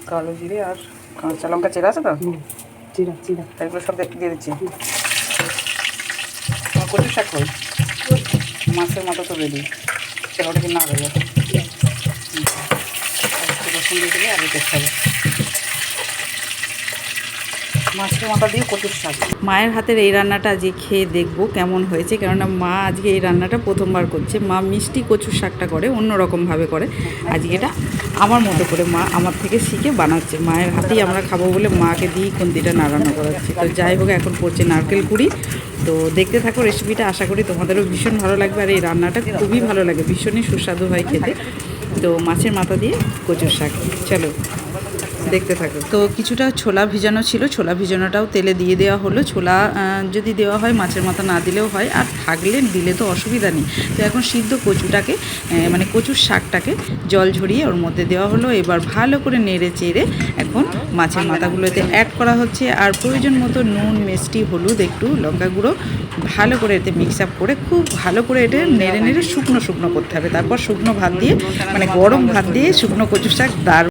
কালো জিরে আর কাঁচা লঙ্কা চেরা আছে তো? চিরা চিরা এগুলো সব দিয়ে দিচ্ছি। আমার কচুর শাক করি, মাছের মাথা তো রেডি, ওটা কি না হয়ে যাবে। রসুন দিয়ে দিলে আগে দেখতে হবে। মাছের মাথা দিয়ে কচুর শাক। মায়ের হাতের এই রান্নাটা আজকে খেয়ে দেখবো কেমন হয়েছে, কেননা মা আজকে এই রান্নাটা প্রথমবার করছে। মা মিষ্টি কচুর শাকটা করে অন্যরকমভাবে করে, আজকে এটা আমার মতো করে মা আমার থেকে শিখে বানাচ্ছে। মায়ের হাতেই আমরা খাবো বলে মাকে দিয়েই খুন্তিটা নাড়ানো করাচ্ছি। তো যাই হোক, এখন পড়ছে নারকেল কুড়ি। তো দেখতে থাকো রেসিপিটা, আশা করি তোমাদেরও ভীষণ ভালো লাগবে। আর এই রান্নাটা খুবই ভালো লাগে, ভীষণই সুস্বাদু হয় খেতে। তো মাছের মাথা দিয়ে কচুর শাক, চলো দেখতে থাকো। তো কিছুটা ছোলা ভিজানো ছিল, ছোলা ভিজানোটাও তেলে দিয়ে দেওয়া হলো। ছোলা যদি দেওয়া হয়, মাছের মাথা না দিলেও হয়, আর থাকলে দিলে তো অসুবিধা নেই। তো এখন সিদ্ধ কচুটাকে মানে কচুর শাকটাকে জল ঝরিয়ে ওর মধ্যে দেওয়া হলো। এবার ভালো করে নেড়ে চেড়ে এখন মাছের মাথাগুলোতে অ্যাড করা হচ্ছে। আর প্রয়োজন মতো নুন, মিষ্টি, হলুদ, একটু লঙ্কা গুঁড়ো ভালো করে এতে মিক্স আপ করে খুব ভালো করে এটা নেড়ে নেড়ে শুকনো শুকনো করতে হবে। তারপর শুকনো ভাত দিয়ে, মানে গরম ভাত দিয়ে শুকনো কচুর শাক দারুণ